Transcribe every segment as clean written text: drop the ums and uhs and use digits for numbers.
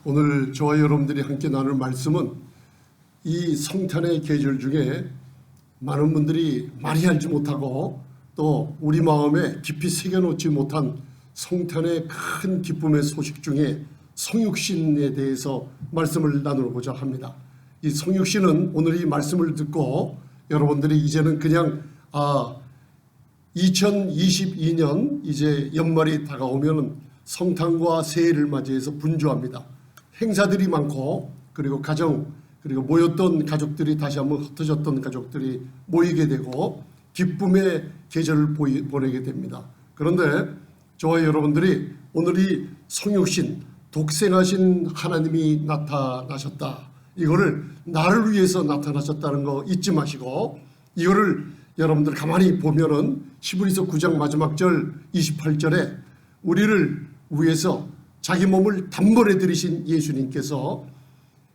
오늘 저와 여러분들이 함께 나눌 말씀은 이 성탄의 계절 중에 많은 분들이 많이 알지 못하고 또 우리 마음에 깊이 새겨놓지 못한 성탄의 큰 기쁨의 소식 중에 성육신에 대해서 말씀을 나누고자 합니다. 이 성육신은 오늘 이 말씀을 듣고 여러분들이 이제는 그냥 2022년 이제 연말이 다가오면 성탄과 새해를 맞이해서 분주합니다. 행사들이 많고 그리고 가정 그리고 모였던 가족들이 다시 한번 흩어졌던 가족들이 모이게 되고 기쁨의 계절을 보내게 됩니다. 그런데 저와 여러분들이 오늘 이 성육신 독생하신 하나님이 나타나셨다. 이거를 나를 위해서 나타나셨다는 거 잊지 마시고 이거를 여러분들 가만히 보면은 히브리서 9장 마지막 절 28절에 우리를 위해서 자기 몸을 단번에 들이신 예수님께서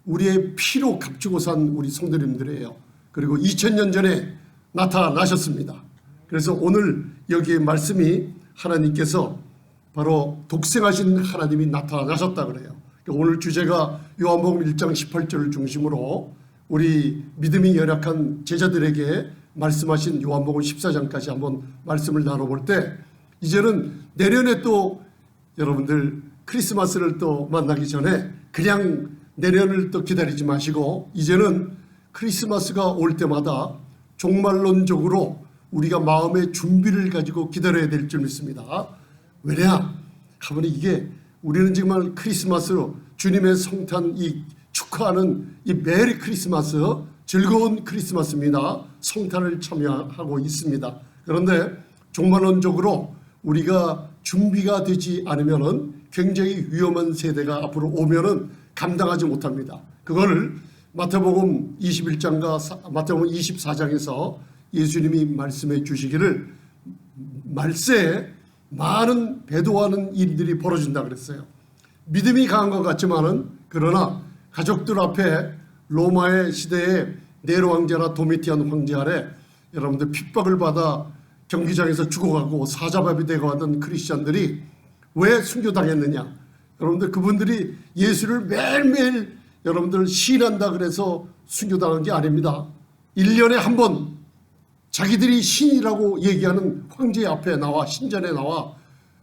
우리의 피로 값주고 산 우리 성도님들이에요. 그리고 2000년 전에 나타나셨습니다. 그래서 오늘 여기에 말씀이 하나님께서 바로 독생하신 하나님이 나타나셨다 그래요. 오늘 주제가 요한복음 1장 18절을 중심으로 우리 믿음이 연약한 제자들에게 말씀하신 요한복음 14장까지 한번 말씀을 나눠볼 때 이제는 내년에 또 여러분들 크리스마스를 또 만나기 전에 그냥 내년을 또 기다리지 마시고 이제는 크리스마스가 올 때마다 종말론적으로 우리가 마음의 준비를 가지고 기다려야 될 줄 믿습니다. 왜냐 하면 이게 우리는 정말 크리스마스로 주님의 성탄 이 축하하는 이 메리 크리스마스 즐거운 크리스마스입니다. 성탄을 참여하고 있습니다. 그런데 종말론적으로 우리가 준비가 되지 않으면은 굉장히 위험한 세대가 앞으로 오면은 감당하지 못합니다. 그거를 마태복음 21장과 마태복음 24장에서 예수님이 말씀해 주시기를 말세에 많은 배도하는 일들이 벌어진다 그랬어요. 믿음이 강한 것 같지만은 그러나 가족들 앞에 로마의 시대에 네로 황제나 도미티안 황제 아래 여러분들 핍박을 받아 경기장에서 죽어가고 사자밥이 되고 하던 크리스찬들이 왜 순교당했느냐? 여러분들 그분들이 예수를 매일매일 여러분들 시인한다 그래서 순교당한 게 아닙니다. 1년에 한 번 자기들이 신이라고 얘기하는 황제 앞에 나와 신전에 나와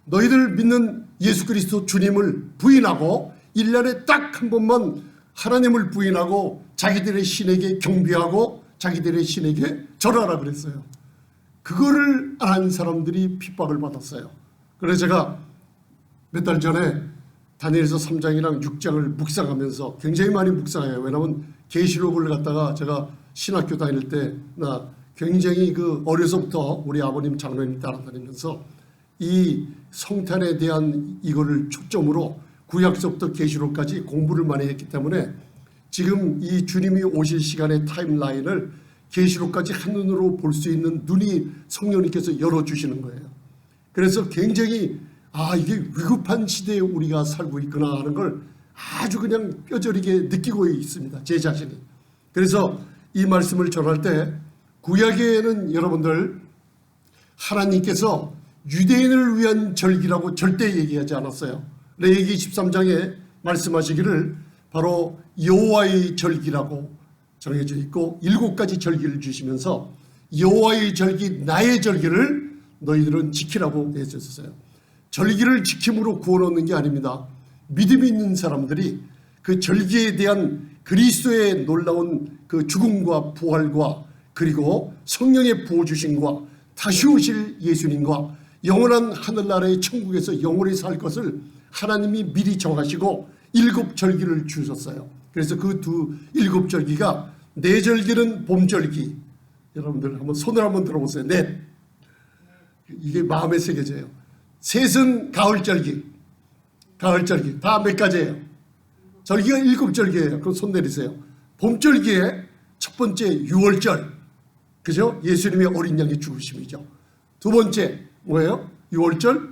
너희들 믿는 예수 그리스도 주님을 부인하고 1년에 딱 한 번만 하나님을 부인하고 자기들의 신에게 경배하고 자기들의 신에게 절하라 그랬어요. 그거를 안 한 사람들이 핍박을 받았어요. 그래서 제가 몇 달 전에 다니엘서 3장이랑 6장을 묵상하면서 굉장히 많이 묵상해요. 왜냐하면 계시록을 갖다가 제가 신학교 다닐 때 나 굉장히 어려서부터 우리 아버님 장로님 따라다니면서 이 성탄에 대한 이거를 초점으로 구약서부터 계시록까지 공부를 많이 했기 때문에 지금 이 주님이 오실 시간의 타임라인을 계시록까지 한눈으로 볼 수 있는 눈이 성령님께서 열어주시는 거예요. 그래서 굉장히 이게 위급한 시대에 우리가 살고 있구나 하는 걸 아주 그냥 뼈저리게 느끼고 있습니다. 제 자신이. 그래서 이 말씀을 전할 때 구약에는 여러분들 하나님께서 유대인을 위한 절기라고 절대 얘기하지 않았어요. 레위기 13장에 말씀하시기를 바로 여호와의 절기라고 정해져 있고 7가지 절기를 주시면서 여호와의 절기 나의 절기를 너희들은 지키라고 했었어요. 절기를 지킴으로 구원 얻는 게 아닙니다. 믿음이 있는 사람들이 그 절기에 대한 그리스도의 놀라운 그 죽음과 부활과 그리고 성령의 부어주심과 다시 오실 예수님과 영원한 하늘나라의 천국에서 영원히 살 것을 하나님이 미리 정하시고 7절기를 주셨어요. 그래서 그 7절기가 네 절기는 봄절기. 여러분들 한번 손을 한번 들어보세요. 넷. 이게 마음에 새겨져요. 셋은 가을절기. 가을절기. 다 몇 가지예요? 절기가 7절기예요. 그럼 손 내리세요. 봄절기에 첫 번째 6월절. 그죠? 예수님의 어린 양의 죽으심이죠. 두 번째 뭐예요? 6월절.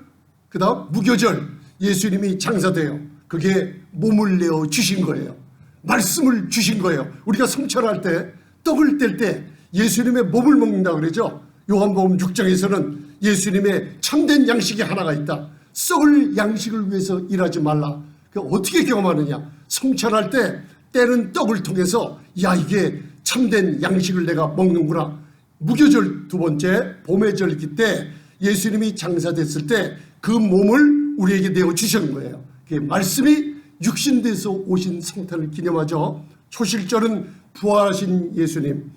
그 다음 무교절. 예수님이 장사돼요. 그게 몸을 내어 주신 거예요. 말씀을 주신 거예요. 우리가 성찬할 때 떡을 뗄 때 예수님의 몸을 먹는다 그러죠. 요한복음 6장에서는 예수님의 참된 양식이 하나가 있다. 썩을 양식을 위해서 일하지 말라. 그 어떻게 경험하느냐? 성찬할 때 때는 떡을 통해서 야 이게 참된 양식을 내가 먹는구나. 무교절 두 번째 봄의 절기 때 예수님이 장사됐을 때 그 몸을 우리에게 내어 주신 거예요. 그 말씀이 육신돼서 오신 성탄을 기념하죠. 초실절은 부활하신 예수님,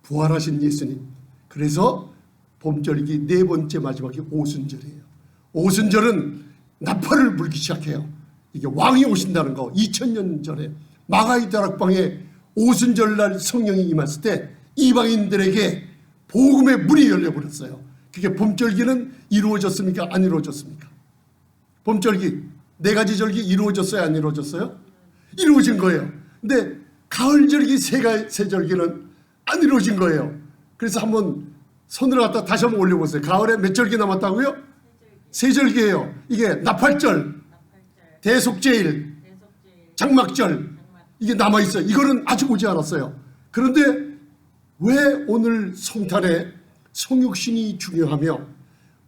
부활하신 예수님. 그래서 봄절기 네 번째 마지막이 오순절이에요. 오순절은 나팔을 불기 시작해요. 이게 왕이 오신다는 거. 2000년 전에 마가이 다락방에 오순절날 성령이 임했을 때 이방인들에게 복음의 문이 열려버렸어요. 그게 봄절기는 이루어졌습니까? 안 이루어졌습니까? 봄절기 네 가지 절기 이루어졌어요? 안 이루어졌어요? 이루어진 거예요. 근데 가을절기 세 절기는 안 이루어진 거예요. 그래서 한번 손으로 갖다 다시 한번 올려보세요. 가을에 몇 절기 남았다고요? 세 절기예요. 이게 나팔절, 대속제일, 장막절 이게 남아있어요. 이거는 아직 오지 않았어요. 그런데 왜 오늘 성탄에 성육신이 중요하며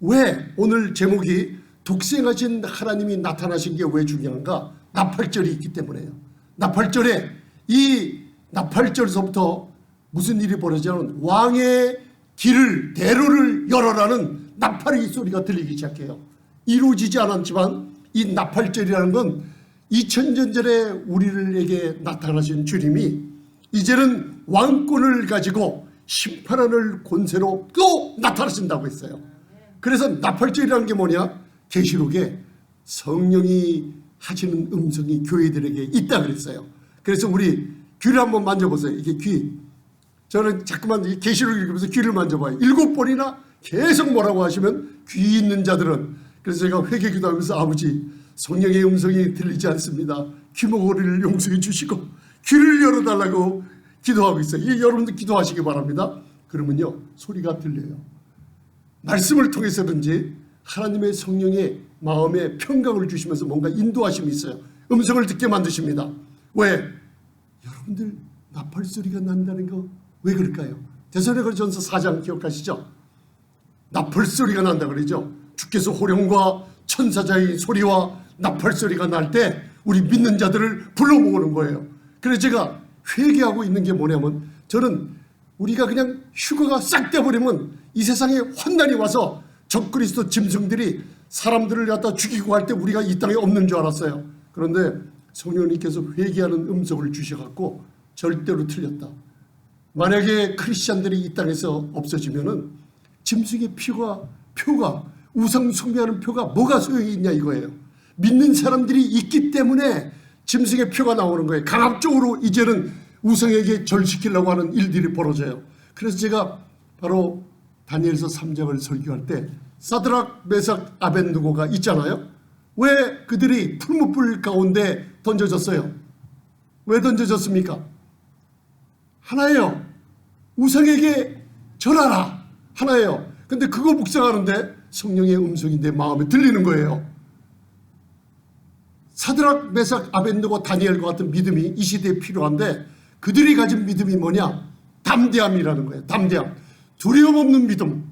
왜 오늘 제목이 독생하신 하나님이 나타나신 게 왜 중요한가? 나팔절이 있기 때문에요. 나팔절에 이 나팔절에서부터 무슨 일이 벌어지냐면 왕의 길을 대로를 열어라는 나팔의 소리가 들리기 시작해요. 이루어지지 않았지만 이 나팔절이라는 건 2000년 전에 우리에게 나타나신 주님이 이제는 왕권을 가지고 심판하는 권세로 또 나타나신다고 했어요. 그래서 나팔절이라는 게 뭐냐? 계시록에 성령이 하시는 음성이 교회들에게 있다 그랬어요. 그래서 우리 귀를 한번 만져보세요. 이게 귀. 저는 자꾸만 이 계시록을 읽으면서 귀를 만져봐요. 7번이나 계속 뭐라고 하시면 귀 있는 자들은. 그래서 제가 회개 기도하면서 아버지 성령의 음성이 들리지 않습니다. 귀머거리를 용서해 주시고 귀를 열어달라고 기도하고 있어요. 여러분들 기도하시기 바랍니다. 그러면요 소리가 들려요. 말씀을 통해서든지 하나님의 성령의 마음에 평강을 주시면서 뭔가 인도하심이 있어요. 음성을 듣게 만드십니다. 왜? 여러분들 나팔 소리가 난다는 거 왜 그럴까요? 데살로니가전서 4장 기억하시죠? 나팔 소리가 난다 그러죠. 주께서 호령과 천사자의 소리와 나팔 소리가 날 때 우리 믿는 자들을 불러 모으는 거예요. 그래서 제가 회개하고 있는 게 뭐냐면 저는 우리가 그냥 휴가가 싹 돼버리면 이 세상에 환난이 와서 적그리스도 짐승들이 사람들을 갖다 죽이고 할 때 우리가 이 땅에 없는 줄 알았어요. 그런데 성령님께서 회개하는 음성을 주셔갖고 절대로 틀렸다. 만약에 크리스찬들이 이 땅에서 없어지면은 짐승의 표가 우상 숭배하는 표가 뭐가 소용이 있냐 이거예요. 믿는 사람들이 있기 때문에 짐승의 표가 나오는 거예요. 강압적으로 이제는 우상에게 절시키려고 하는 일들이 벌어져요. 그래서 제가 바로 다니엘서 3장을 설교할 때 사드락 메삭 아벳느고가 있잖아요. 왜 그들이 풀무불 가운데 던져졌어요? 왜 던져졌습니까? 하나예요. 우상에게 절하라. 하나예요. 근데 그거 묵상하는데 성령의 음성이 내 마음에 들리는 거예요. 사드락 메삭 아벳느고 다니엘과 같은 믿음이 이 시대에 필요한데 그들이 가진 믿음이 뭐냐? 담대함이라는 거예요. 담대함. 두려움 없는 믿음,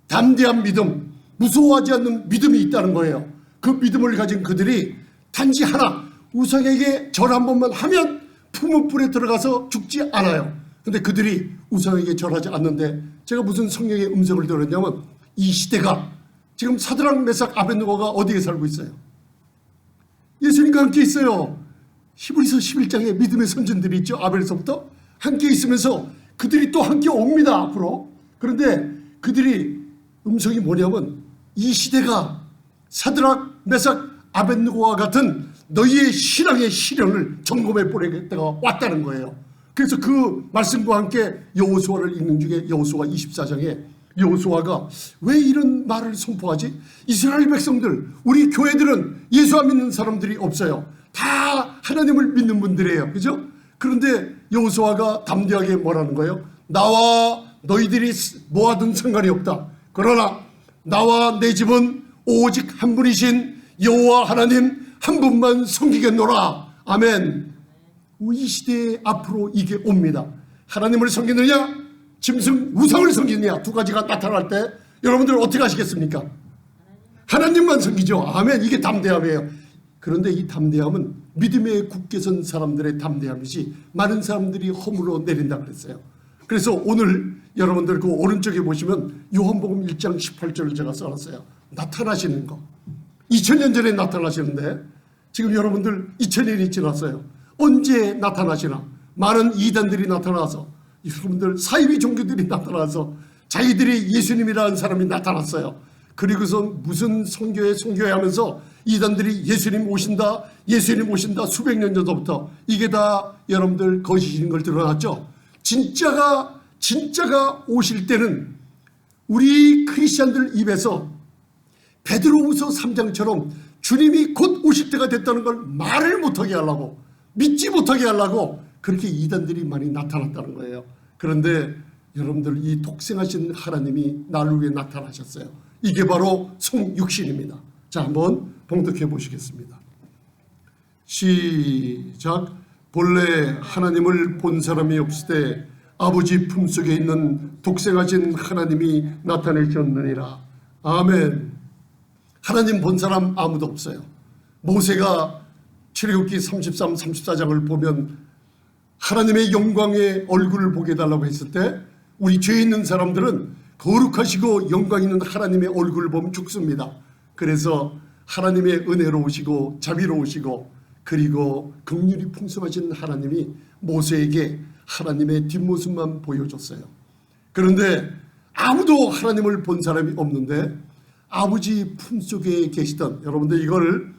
담대한 믿음, 무서워하지 않는 믿음이 있다는 거예요. 그 믿음을 가진 그들이 단지 하나, 우상에게 절 한 번만 하면 품은 불에 들어가서 죽지 않아요. 근데 그들이 우상에게 절하지 않는데 제가 무슨 성령의 음성을 들었냐면 이 시대가 지금 사드락 메삭 아벳느고가 어디에 살고 있어요? 예수님과 함께 있어요. 히브리서 11장에 믿음의 선진들이 있죠. 아벨서부터 함께 있으면서 그들이 또 함께 옵니다. 앞으로. 그런데 그들이 음성이 뭐냐면 이 시대가 사드락 메삭 아벳느고와 같은 너희의 신앙의 시련을 점검해 보낼 때가 왔다는 거예요. 그래서 그 말씀과 함께 여호수아를 읽는 중에 여호수아 24장에 여호수아가 왜 이런 말을 선포하지? 이스라엘 백성들, 우리 교회들은 예수 안 믿는 사람들이 없어요. 다 하나님을 믿는 분들이에요. 그죠? 그런데 여호수아가 담대하게 뭐라는 거예요? 나와 너희들이 모아둔 상관이 없다. 그러나 나와 내 집은 오직 한 분이신 여호와 하나님 한 분만 섬기겠노라. 아멘. 이 시대에 앞으로 이게 옵니다. 하나님을 섬기느냐 짐승 우상을 섬기느냐 두 가지가 나타날 때 여러분들 어떻게 하시겠습니까? 하나님만 섬기죠. 아멘. 이게 담대함이에요. 그런데 이 담대함은 믿음에 굳게 선 사람들의 담대함이지 많은 사람들이 허물어 내린다 그랬어요. 그래서 오늘 여러분들 그 오른쪽에 보시면 요한복음 1장 18절을 제가 써놨어요. 나타나시는 거. 2000년 전에 나타나시는데 지금 여러분들 2000년이 지났어요. 언제 나타나시나? 많은 이단들이 나타나서 여러분들 사이비 종교들이 나타나서 자기들이 예수님이라는 사람이 나타났어요. 그리고서 무슨 선교회 하면서 이단들이 예수님 오신다 예수님 오신다 수백 년 전부터 이게 다 여러분들 거짓인 걸 드러났죠. 진짜가 오실 때는 우리 크리스찬들 입에서 베드로후서 3장처럼 주님이 곧 오실 때가 됐다는 걸 말을 못하게 하려고 믿지 못하게 하려고 그렇게 이단들이 많이 나타났다는 거예요. 그런데 여러분들 이 독생하신 하나님이 나를 위해 나타나셨어요. 이게 바로 성육신입니다. 자, 한번 봉독해 보시겠습니다. 시작. 본래 하나님을 본 사람이 없을 때 아버지 품속에 있는 독생하신 하나님이 나타내셨느니라. 아멘. 하나님 본 사람 아무도 없어요. 모세가 출애굽기 33, 34장을 보면 하나님의 영광의 얼굴을 보게 해달라고 했을 때 우리 죄 있는 사람들은 거룩하시고 영광 있는 하나님의 얼굴을 보면 죽습니다. 그래서 하나님의 은혜로우시고 자비로우시고 그리고 긍휼이 풍성하신 하나님이 모세에게 하나님의 뒷모습만 보여줬어요. 그런데 아무도 하나님을 본 사람이 없는데 아버지 품속에 계시던, 여러분들 이걸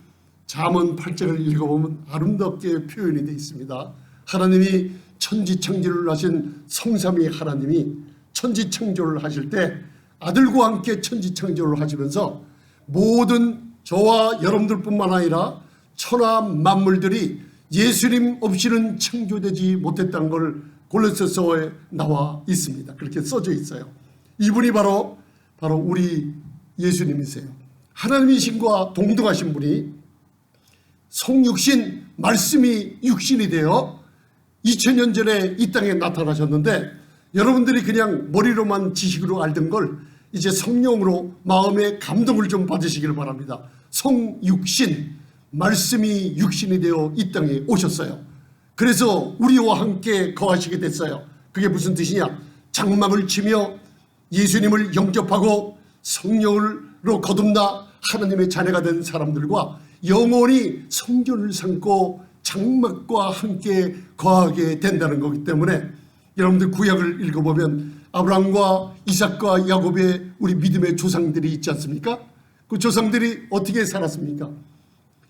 잠언 8장을 읽어보면 아름답게 표현이 되어 있습니다. 하나님이 천지창조를 하신 성삼위 하나님이 천지창조를 하실 때 아들과 함께 천지창조를 하시면서 모든 저와 여러분들뿐만 아니라 천하 만물들이 예수님 없이는 창조되지 못했다는 걸 골로새서에 나와 있습니다. 그렇게 써져 있어요. 이분이 바로 우리 예수님이세요. 하나님이신과 동등하신 분이 성육신 말씀이 육신이 되어 2000년 전에 이 땅에 나타나셨는데 여러분들이 그냥 머리로만 지식으로 알던 걸 이제 성령으로 마음의 감동을 좀 받으시길 바랍니다. 성육신 말씀이 육신이 되어 이 땅에 오셨어요. 그래서 우리와 함께 거하시게 됐어요. 그게 무슨 뜻이냐? 장막을 치며 예수님을 영접하고 성령으로 거듭나 하나님의 자녀가 된 사람들과 영원히 성전을 삼고 장막과 함께 거하게 된다는 거기 때문에 여러분들 구약을 읽어보면 아브라함과 이삭과 야곱의 우리 믿음의 조상들이 있지 않습니까? 그 조상들이 어떻게 살았습니까?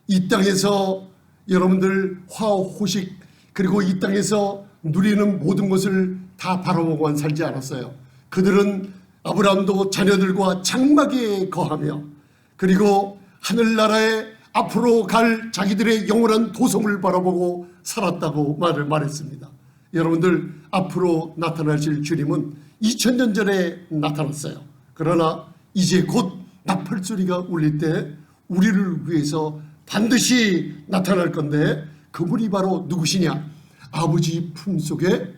이 땅에서 여러분들 화호식 그리고 이 땅에서 누리는 모든 것을 다 바라보고만 살지 않았어요. 그들은 아브라함도 자녀들과 장막에 거하며 그리고 하늘나라에 앞으로 갈 자기들의 영원한 도성을 바라보고 살았다고 말했습니다. 여러분들 앞으로 나타나실 주님은 2000년 전에 나타났어요. 그러나 이제 곧 나팔소리가 울릴 때 우리를 위해서 반드시 나타날 건데 그분이 바로 누구시냐? 아버지 품속에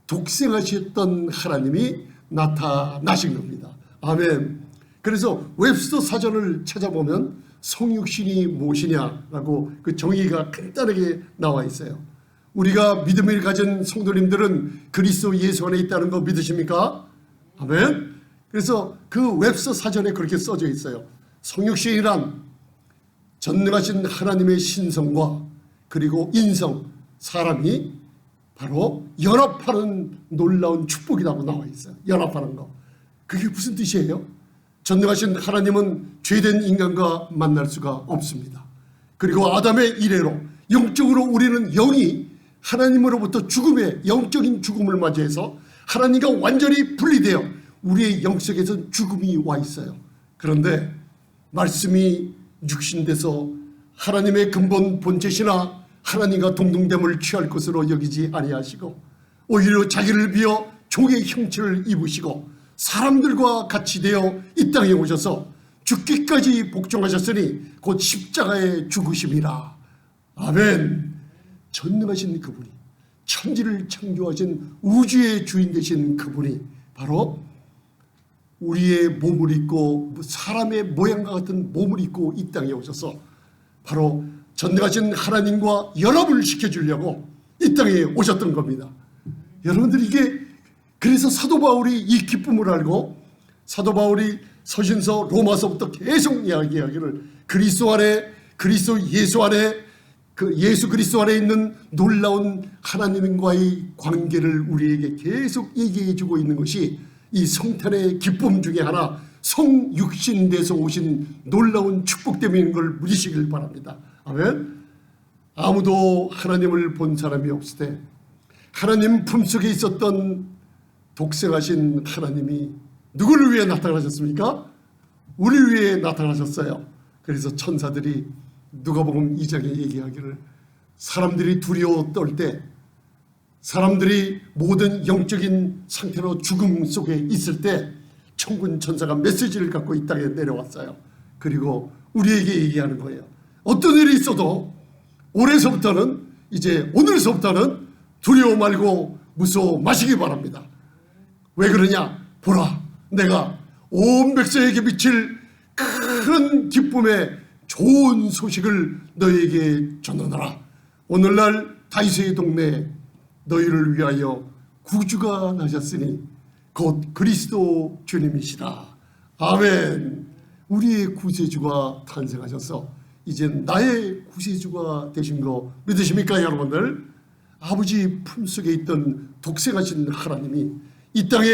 독생하셨던 하나님이 나타나신 겁니다. 아멘. 그래서 웹스터 사전을 찾아보면 성육신이 무엇이냐라고 그 정의가 간단하게 나와 있어요. 우리가 믿음을 가진 성도님들은 그리스도 예수 안에 있다는 거 믿으십니까? 아멘. 그래서 그 웹스터 사전에 그렇게 써져 있어요. 성육신이란 전능하신 하나님의 신성과 그리고 인성, 사람이 바로 연합하는 놀라운 축복이라고 나와 있어요. 연합하는 거. 그게 무슨 뜻이에요? 전능하신 하나님은 죄된 인간과 만날 수가 없습니다. 그리고 아담의 이래로 영적으로 우리는 영이 하나님으로부터 죽음의 영적인 죽음을 맞이해서 하나님과 완전히 분리되어 우리의 영속에서 죽음이 와 있어요. 그런데 말씀이 육신돼서 하나님의 근본 본체시나 하나님과 동등됨을 취할 것으로 여기지 아니하시고 오히려 자기를 비어 종의 형체를 입으시고 사람들과 같이 되어 이 땅에 오셔서 죽기까지 복종하셨으니 곧 십자가에 죽으심이라. 아멘. 전능하신 그분이, 천지를 창조하신 우주의 주인 되신 그분이 바로 우리의 몸을 입고 사람의 모양과 같은 몸을 입고 이 땅에 오셔서 바로 전능하신 하나님과 연합을 시켜주려고 이 땅에 오셨던 겁니다. 여러분들, 이게 그래서 사도 바울이 이 기쁨을 알고 사도 바울이 서신서 로마서부터 계속 이야기하기를 그리스도 안에, 그리스도 예수 안에, 그 예수 그리스도 안에 있는 놀라운 하나님과의 관계를 우리에게 계속 얘기해 주고 있는 것이 이 성탄의 기쁨 중에 하나, 성육신돼서 오신 놀라운 축복됨인 걸 믿으시길 바랍니다. 아멘. 아무도 하나님을 본 사람이 없을 때 하나님 품속에 있었던 독생하신 하나님이 누구를 위해 나타나셨습니까? 우리를 위해 나타나셨어요. 그래서 천사들이 누가복음 2장에 얘기하기를 사람들이 두려워 떨 때, 사람들이 모든 영적인 상태로 죽음 속에 있을 때 천군 천사가 메시지를 갖고 이 땅에 내려왔어요. 그리고 우리에게 얘기하는 거예요. 어떤 일이 있어도 올해서부터는, 이제 오늘서부터는 두려워 말고 무서워 마시기 바랍니다. 왜 그러냐? 보라, 내가 온 백성에게 미칠 큰 기쁨의 좋은 소식을 너희에게 전하노라. 오늘날 다윗의 동네에 너희를 위하여 구주가 나셨으니 곧 그리스도 주님이시라. 아멘. 우리의 구세주가 탄생하셔서 이제 나의 구세주가 되신 거 믿으십니까, 여러분들? 아버지 품속에 있던 독생하신 하나님이 이 땅에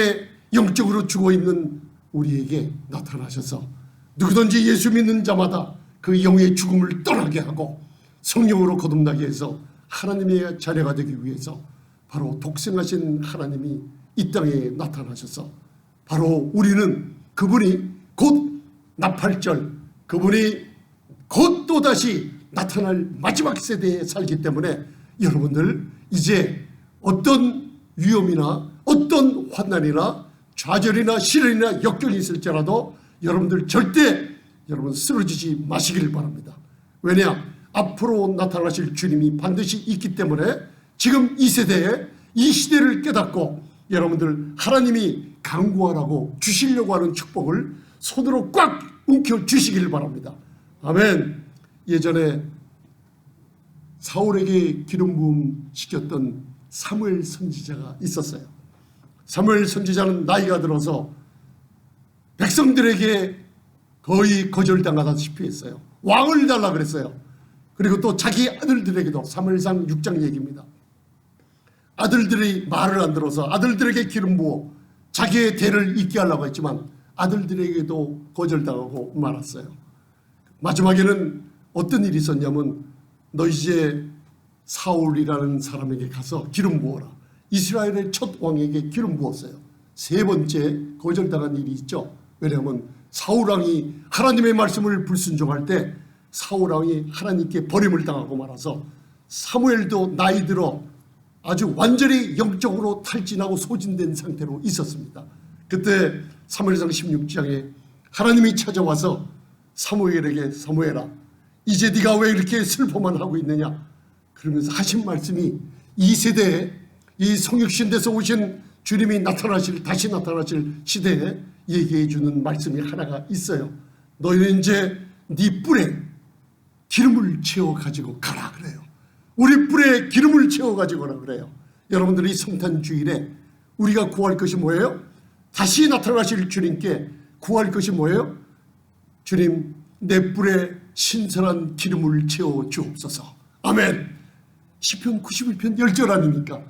영적으로 죽어있는 우리에게 나타나셔서 누구든지 예수 믿는 자마다 그 영의 죽음을 떠나게 하고 성령으로 거듭나게 해서 하나님의 자녀가 되기 위해서 바로 독생하신 하나님이 이 땅에 나타나셔서 바로 우리는 그분이 곧 나팔절, 그분이 곧 또다시 나타날 마지막 세대에 살기 때문에 여러분들, 이제 어떤 위험이나 어떤 환난이나 좌절이나 시련이나 역경이 있을지라도 여러분들 절대 여러분 쓰러지지 마시길 바랍니다. 왜냐? 앞으로 나타나실 주님이 반드시 있기 때문에 지금 이 세대에, 이 시대를 깨닫고 여러분들 하나님이 강구하라고 주시려고 하는 축복을 손으로 꽉 움켜 주시길 바랍니다. 아멘. 예전에 사울에게 기름 부음 시켰던 사무엘 선지자가 있었어요. 사무엘 선지자는 나이가 들어서 백성들에게 거의 거절당하다시피 했어요. 왕을 달라 그랬어요. 그리고 또 자기 아들들에게도, 사무엘상 6장 얘기입니다. 아들들이 말을 안 들어서 아들들에게 기름 부어 자기의 대를 잇게 하려고 했지만 아들들에게도 거절당하고 말았어요. 마지막에는 어떤 일이 있었냐면, 너 이제 사울이라는 사람에게 가서 기름 부어라. 이스라엘의 첫 왕에게 기름 부었어요. 세 번째 거절당한 일이 있죠. 왜냐하면 사울왕이 하나님의 말씀을 불순종할 때 사울왕이 하나님께 버림을 당하고 말아서 사무엘도 나이 들어 아주 완전히 영적으로 탈진하고 소진된 상태로 있었습니다. 그때 사무엘상 16장에 하나님이 찾아와서 사무엘에게, 사무엘아, 이제 네가 왜 이렇게 슬퍼만 하고 있느냐, 그러면서 하신 말씀이 이 세대에, 이 성육신돼서 오신 주님이 나타나실, 다시 나타나실 시대에 얘기해 주는 말씀이 하나가 있어요. 너희는 이제 네 뿔에 기름을 채워 가지고 가라 그래요. 우리 뿔에 기름을 채워 가지고 가라 그래요. 여러분들이 성탄 주일에 우리가 구할 것이 뭐예요? 다시 나타나실 주님께 구할 것이 뭐예요? 주님, 내 뿔에 신선한 기름을 채워 주옵소서. 아멘. 시편 91편 10절 아닙니까?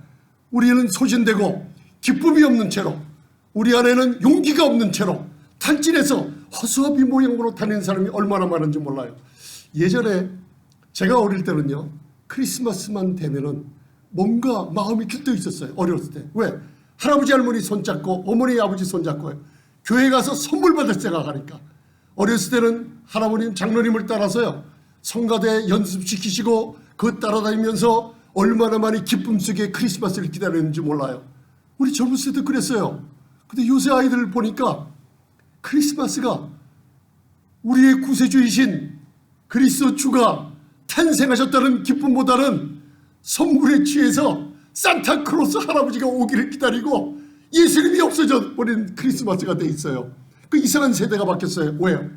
우리는 소진되고 기쁨이 없는 채로, 우리 안에는 용기가 없는 채로 탈진해서 허수아비 모양으로 다니는 사람이 얼마나 많은지 몰라요. 예전에 제가 어릴 때는요, 크리스마스만 되면은 뭔가 마음이 들떠 있었어요. 어렸을 때. 왜? 할아버지 할머니 손잡고 어머니 아버지 손잡고 교회 가서 선물 받을 생각하니까. 어렸을 때는 할아버님 장로님을 따라서요, 성가대 연습시키시고 그 따라다니면서 얼마나 많이 기쁨 속에 크리스마스를 기다렸는지 몰라요. 우리 젊었을 때도 그랬어요. 근데 요새 아이들을 보니까 크리스마스가 우리의 구세주이신 그리스도 주가 탄생하셨다는 기쁨보다는 선물에 취해서 산타크로스 할아버지가 오기를 기다리고 예수님이 없어져 버린 크리스마스가 돼 있어요. 그 이상한 세대가 바뀌었어요. 왜요?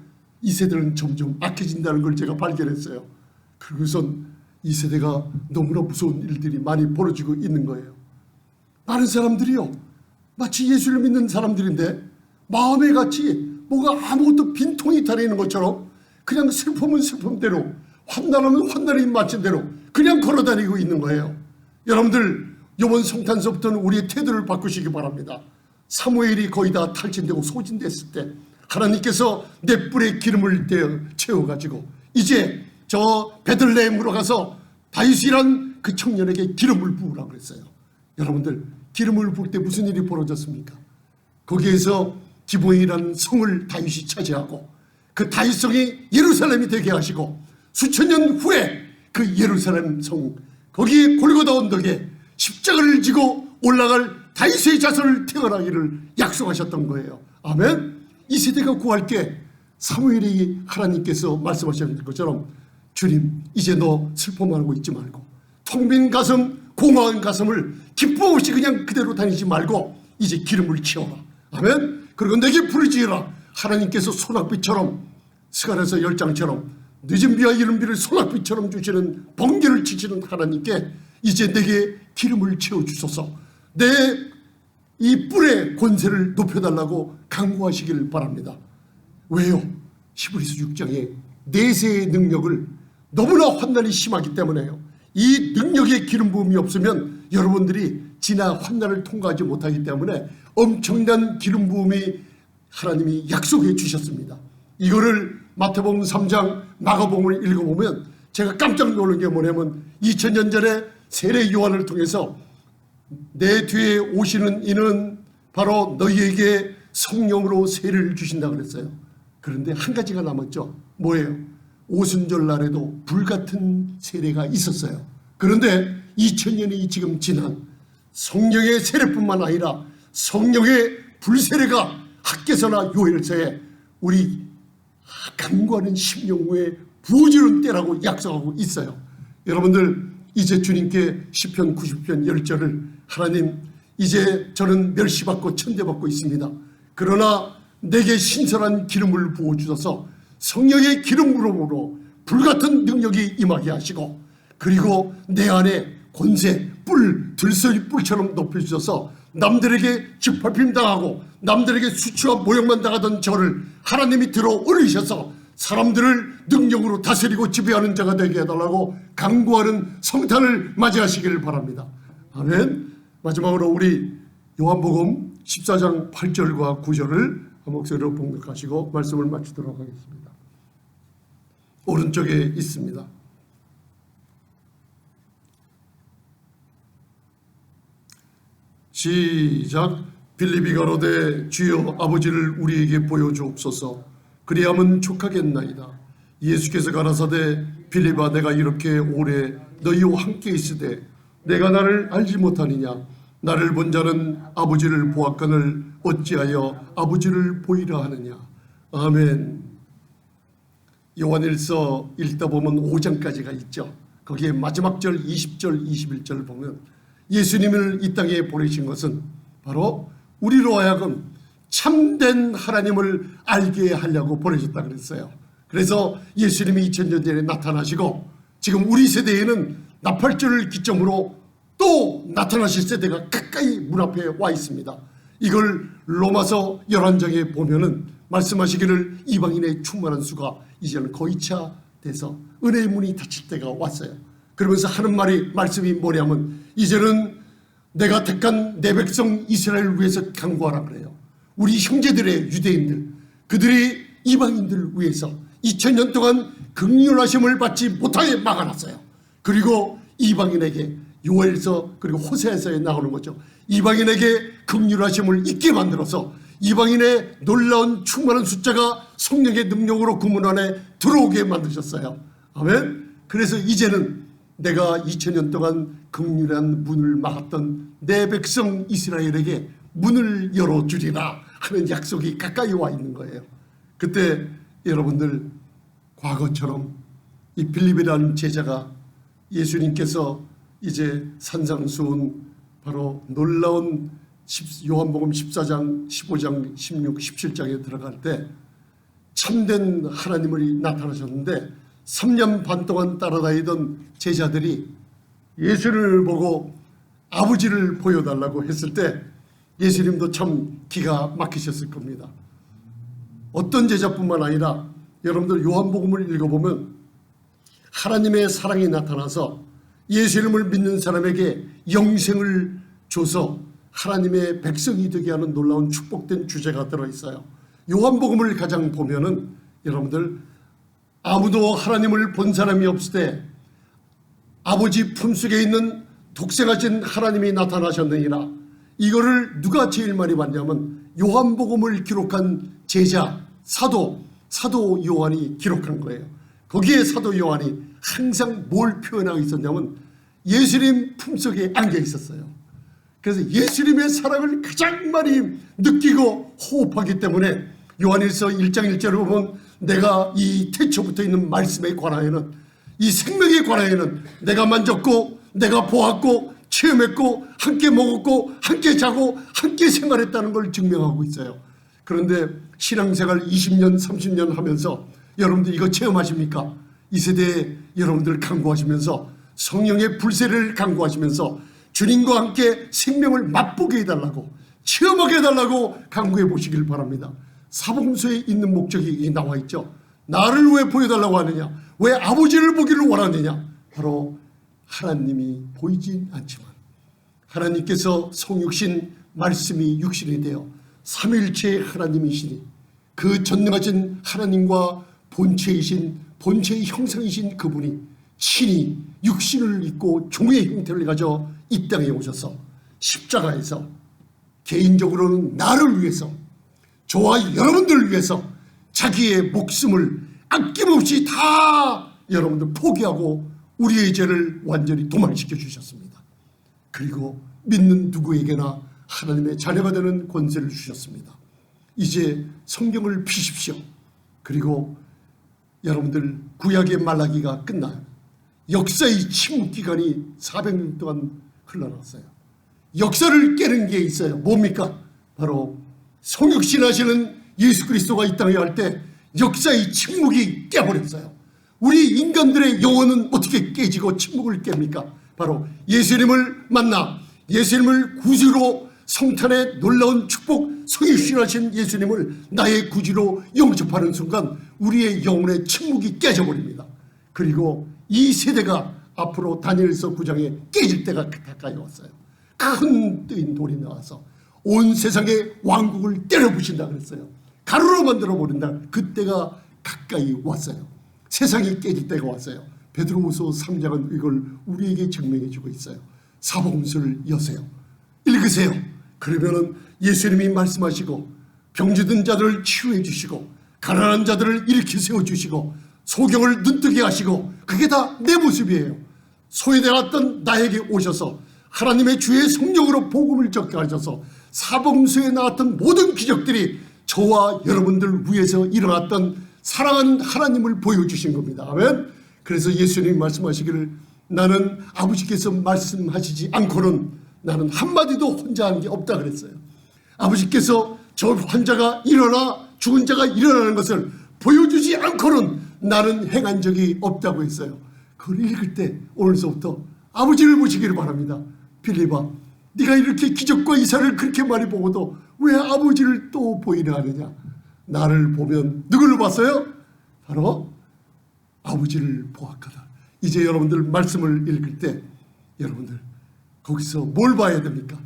이 세대는 점점 악해진다는 걸 제가 발견했어요. 그것은 이 세대가 너무나 무서운 일들이 많이 벌어지고 있는 거예요. 많은 사람들이요, 마치 예수를 믿는 사람들인데 마음에 같이 뭐가 아무것도 빈통이 달아있는 것처럼 그냥 슬픔은 슬픔대로, 환난하면 환난이 맞은 대로 그냥 걸어다니고 있는 거예요. 여러분들, 이번 성탄서부터는 우리의 태도를 바꾸시기 바랍니다. 사무엘이 거의 다 탈진되고 소진됐을 때 하나님께서 내 뿔에 기름을 채워가지고 이제 저 베들레헴으로 가서 다윗이란 그 청년에게 기름을 부으라고 그랬어요. 여러분들, 기름을 부을 때 무슨 일이 벌어졌습니까? 거기에서 기브온이라는 성을 다윗이 차지하고 그 다윗성이 예루살렘이 되게 하시고 수천 년 후에 그 예루살렘 성, 거기에 골고다 언덕에 십자가를 지고 올라갈 다윗의 자손을 태어나기를 약속하셨던 거예요. 아멘. 이 세대가 구할 게 사무엘이 하나님께서 말씀하셨던 것처럼, 주님, 이제 너 슬퍼하고 있지 말고 텅 빈 가슴, 공허한 가슴을 기쁨 없이 그냥 그대로 다니지 말고 이제 기름을 채워라. 아멘. 그리고 내게 부르짖으라. 하나님께서 소낙비처럼, 스가랴서 10장처럼 늦은 비와 이른 비를 소낙비처럼 주시는 번개를 치시는 하나님께 이제 내게 기름을 채워주소서, 내 이 뿔의 권세를 높여달라고 간구하시기를 바랍니다. 왜요? 히브리서 6장에 내세의 능력을, 너무나 환난이 심하기 때문에요. 이 능력의 기름 부음이 없으면 여러분들이 지나 환난을 통과하지 못하기 때문에 엄청난 기름 부음이 하나님이 약속해 주셨습니다. 이거를 마태복음 3장, 마가복음을 읽어보면 제가 깜짝 놀란 게 뭐냐면 2000년 전에 세례 요한을 통해서 내 뒤에 오시는 이는 바로 너희에게 성령으로 세례를 주신다고 그랬어요. 그런데 한 가지가 남았죠. 뭐예요? 오순절 날에도 불같은 세례가 있었어요. 그런데 2000년이 지금 지난 성령의 세례뿐만 아니라 성령의 불세례가 학개서나 요엘서에 우리 간구하는 심령 후에 부어주는 때라고 약속하고 있어요. 여러분들, 이제 주님께 시편 90편 10절을 하나님, 이제 저는 멸시받고 천대받고 있습니다. 그러나 내게 신선한 기름을 부어주셔서 성령의 기름 부음으로 불같은 능력이 임하게 하시고, 그리고 내 안에 권세, 뿔, 들소리 뿔처럼 높여주셔서 남들에게 짓밟힘 당하고 남들에게 수치와 모욕만 당하던 저를 하나님이 들어 올리셔서 사람들을 능력으로 다스리고 지배하는 자가 되게 해달라고 간구하는 성탄을 맞이하시기를 바랍니다. 아멘. 마지막으로 우리 요한복음 14장 8절과 9절을 한 목소리로 봉독하시고 말씀을 마치도록 하겠습니다. 오른쪽에 있습니다. 시작. 빌립이 가로되 주여 아버지를 우리에게 보여주옵소서, 그리하면 족하겠나이다. 예수께서 가라사대 빌립아, 내가 이렇게 오래 너희와 함께 있으되 내가 나를 알지 못하느냐? 나를 본 자는 아버지를 보았거늘 어찌하여 아버지를 보이라 하느냐? 아멘. 요한일서 읽다 보면 5장까지가 있죠. 거기에 마지막 절 20절 21절을 보면 예수님을 이 땅에 보내신 것은 바로 우리로 하여금 참된 하나님을 알게 하려고 보내셨다 그랬어요. 그래서 예수님이 2000년 전에 나타나시고 지금 우리 세대에는 나팔절을 기점으로 또 나타나실 세대가 가까이 문 앞에 와 있습니다. 이걸 로마서 11장에 보면은 말씀하시기를 이방인의 충만한 수가 이제는 거의 차 돼서 은혜의 문이 닫힐 때가 왔어요. 그러면서 하는 말씀이 뭐냐면 이제는 내가 택한 내 백성 이스라엘을 위해서 간구하라 그래요. 우리 형제들의 유대인들, 그들이 이방인들을 위해서 2000년 동안 긍휼하심을 받지 못하게 막아놨어요. 그리고 이방인에게 요엘서 그리고 호세아서에 나오는 거죠. 이방인에게 긍휼하심을 잊게 만들어서 이방인의 놀라운 충만한 숫자가 성령의 능력으로 그 문 안에 들어오게 만드셨어요. 아멘. 그래서 이제는 내가 2000년 동안 긍휼한 문을 막았던 내 백성 이스라엘에게 문을 열어주리라 하는 약속이 가까이 와 있는 거예요. 그때 여러분들, 과거처럼 이 빌립이라는 제자가 예수님께서 이제 산상수훈 바로 놀라운 요한복음 14장, 15장, 16, 17장에 들어갈 때 참된 하나님이 나타나셨는데 3년 반 동안 따라다니던 제자들이 예수님을 보고 아버지를 보여달라고 했을 때 예수님도 참 기가 막히셨을 겁니다. 어떤 제자뿐만 아니라 여러분들 요한복음을 읽어보면 하나님의 사랑이 나타나서 예수님을 믿는 사람에게 영생을 줘서 하나님의 백성이 되게 하는 놀라운 축복된 주제가 들어있어요. 요한복음을 가장 보면은 여러분들 아무도 하나님을 본 사람이 없을 때 아버지 품속에 있는 독생하신 하나님이 나타나셨느니라. 이거를 누가 제일 많이 봤냐면 요한복음을 기록한 제자 사도 요한이 기록한 거예요. 거기에 사도 요한이 항상 뭘 표현하고 있었냐면 예수님 품속에 안겨 있었어요. 그래서 예수님의 사랑을 가장 많이 느끼고 호흡하기 때문에 요한일서 1장 1절을 보면 내가 이 태초부터 있는 말씀에 관하여는 이 생명에 관하여는 내가 만졌고 내가 보았고 체험했고 함께 먹었고 함께 자고 함께 생활했다는 걸 증명하고 있어요. 그런데 신앙생활 20년 30년 하면서 여러분들 이거 체험하십니까? 이 세대에 여러분들 간구하시면서 성령의 불세를 간구하시면서 주님과 함께 생명을 맛보게 해달라고 체험하게 해달라고 간구해 보시길 바랍니다. 사복음서에 있는 목적이 나와 있죠. 나를 왜 보여달라고 하느냐, 왜 아버지를 보기를 원하느냐, 바로 하나님이 보이진 않지만 하나님께서 성육신 말씀이 육신이 되어 삼위일체의 하나님이시니 그 전능하신 하나님과 본체의 형상이신 그분이 친히 육신을 입고 종의 형태를 가져 이 땅에 오셔서 십자가에서 개인적으로는 나를 위해서 저와 여러분들을 위해서 자기의 목숨을 아낌없이 다 여러분들 포기하고 우리의 죄를 완전히 도말시켜 주셨습니다. 그리고 믿는 누구에게나 하나님의 자녀가 되는 권세를 주셨습니다. 이제 성경을 피십시오. 그리고 여러분들 구약의 말라기가 끝나요. 역사의 침묵기간이 400년 동안 흘러났어요. 역사를 깨는 게 있어요. 뭡니까? 바로 성육신하시는 예수 그리스도가 이 땅에 할 때 역사의 침묵이 깨버렸어요. 우리 인간들의 영혼은 어떻게 깨지고 침묵을 깹니까? 바로 예수님을 만나 예수님을 구주로 성탄의 놀라운 축복 성육신하신 예수님을 나의 구주로 영접하는 순간 우리의 영혼의 침묵이 깨져버립니다. 그리고 이 세대가 앞으로 다니엘서 9장에 깨질 때가 가까이 왔어요. 큰 뜨인 돌이 나와서 온 세상의 왕국을 때려부신다 그랬어요. 가루로 만들어 버린다. 그때가 가까이 왔어요. 세상이 깨질 때가 왔어요. 베드로후서 3장은 이걸 우리에게 증명해 주고 있어요. 사복음서를 여세요. 읽으세요. 그러면은 예수님이 말씀하시고 병지든 자들을 치유해 주시고 가난한 자들을 일으켜 세워 주시고 소경을 눈뜨게 하시고 그게 다 내 모습이에요. 소외되었던 나에게 오셔서 하나님의 주의 성령으로 복음을 적게 하셔서 사복음서에 나왔던 모든 기적들이 저와 여러분들 위해서 일어났던 사랑하는 하나님을 보여주신 겁니다. 아멘. 그래서 예수님이 말씀하시기를 나는 아버지께서 말씀하시지 않고는 나는 한마디도 혼자 한 게 없다 그랬어요. 아버지께서 저 환자가 일어나 죽은 자가 일어나는 것을 보여주지 않고는 나는 행한 적이 없다고 했어요. 그걸 읽을 때 오늘서부터 아버지를 보시기를 바랍니다. 빌립아, 네가 이렇게 기적과 이사를 그렇게 많이 보고도 왜 아버지를 또 보이려 하느냐? 나를 보면 누구를 봤어요? 바로 아버지를 보았거든. 이제 여러분들 말씀을 읽을 때 여러분들 거기서 뭘 봐야 됩니까?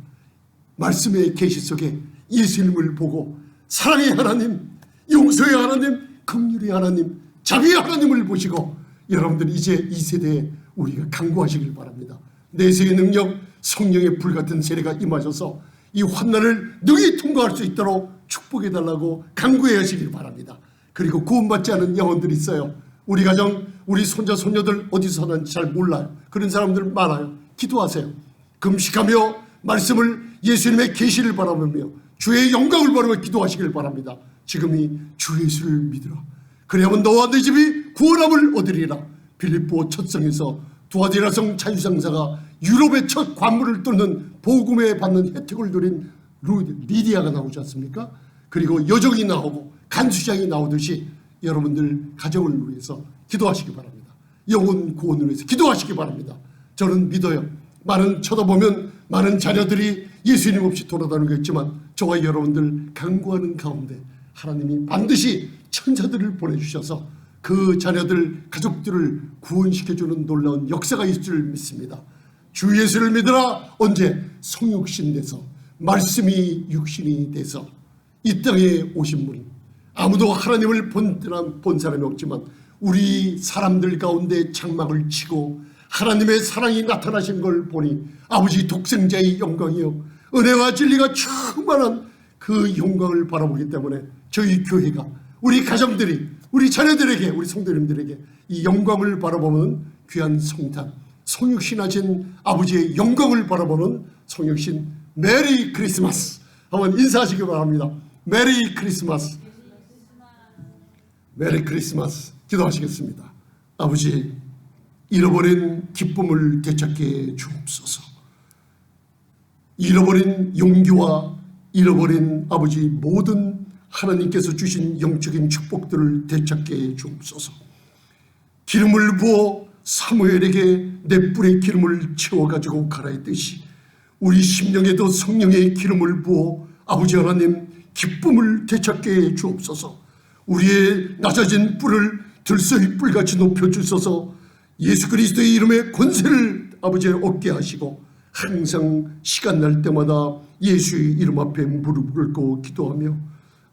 말씀의 계시 속에 예수님을 보고 사랑의 하나님, 용서의 하나님, 긍휼의 하나님, 자비의 하나님을 보시고 여러분들 이제 이 세대에 우리가 간구하시길 바랍니다. 내세의 능력, 성령의 불같은 세례가 임하셔서 이 환난을 능히 통과할 수 있도록 축복해달라고 간구해 하시길 바랍니다. 그리고 구원받지 않은 영혼들이 있어요. 우리 가정, 우리 손자 손녀들 어디서 사는지 잘 몰라요. 그런 사람들 많아요. 기도하세요. 금식하며 말씀을 예수님의 계시를 바라보며 주의 영광을 바라보며 기도하시길 바랍니다. 지금이 주 예수를 믿으라. 그래야만 너와 네 집이 구원함을 얻으리라. 빌립보 첫성에서 두아디라성 자유상사가 유럽의 첫 관문을 뚫는 복음에 받는 혜택을 누린 리디아가 나오지 않습니까? 그리고 여종이 나오고 간수장이 나오듯이 여러분들 가정을 위해서 기도하시기 바랍니다. 영혼 구원을 위해서 기도하시기 바랍니다. 저는 믿어요. 많은 쳐다보면 많은 자녀들이 예수님 없이 돌아다니는 거 있지만 저와 여러분들 간구하는 가운데 하나님이 반드시 천사들을 보내주셔서 그 자녀들, 가족들을 구원시켜주는 놀라운 역사가 있을 줄 믿습니다. 주 예수를 믿으라. 언제? 성육신 돼서, 말씀이 육신이 돼서 이 땅에 오신 분. 아무도 하나님을 본 사람이 없지만 우리 사람들 가운데 장막을 치고 하나님의 사랑이 나타나신 걸 보니 아버지 독생자의 영광이요, 은혜와 진리가 충만한 그 영광을 바라보기 때문에 저희 교회가, 우리 가정들이, 우리 자녀들에게, 우리 성도님들에게 이 영광을 바라보는 귀한 성탄, 성육신하신 아버지의 영광을 바라보는 성육신 메리 크리스마스 한번 인사하시기 바랍니다. 메리 크리스마스. 메리 크리스마스. 기도하시겠습니다. 아버지, 잃어버린 기쁨을 되찾게 주옵소서. 잃어버린 용기와 잃어버린 아버지 모든 하나님께서 주신 영적인 축복들을 되찾게 주옵소서. 기름을 부어 사무엘에게 내 뿔에 기름을 채워가지고 가라 했듯이 우리 심령에도 성령의 기름을 부어 아버지 하나님 기쁨을 되찾게 주옵소서. 우리의 낮아진 뿔을 들소의 뿔같이 높여주소서. 예수 그리스도의 이름의 권세를 아버지 얻게 하시고 항상 시간 날 때마다 예수의 이름 앞에 무릎 꿇고 기도하며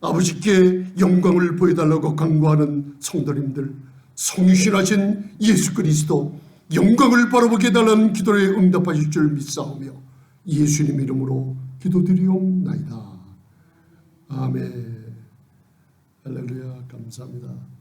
아버지께 영광을 보여달라고 간구하는 성도님들, 성육신하신 예수 그리스도 영광을 바라보게 해달라는 기도에 응답하실 줄 믿사오며 예수님 이름으로 기도드리옵나이다. 아멘. 할렐루야. 감사합니다.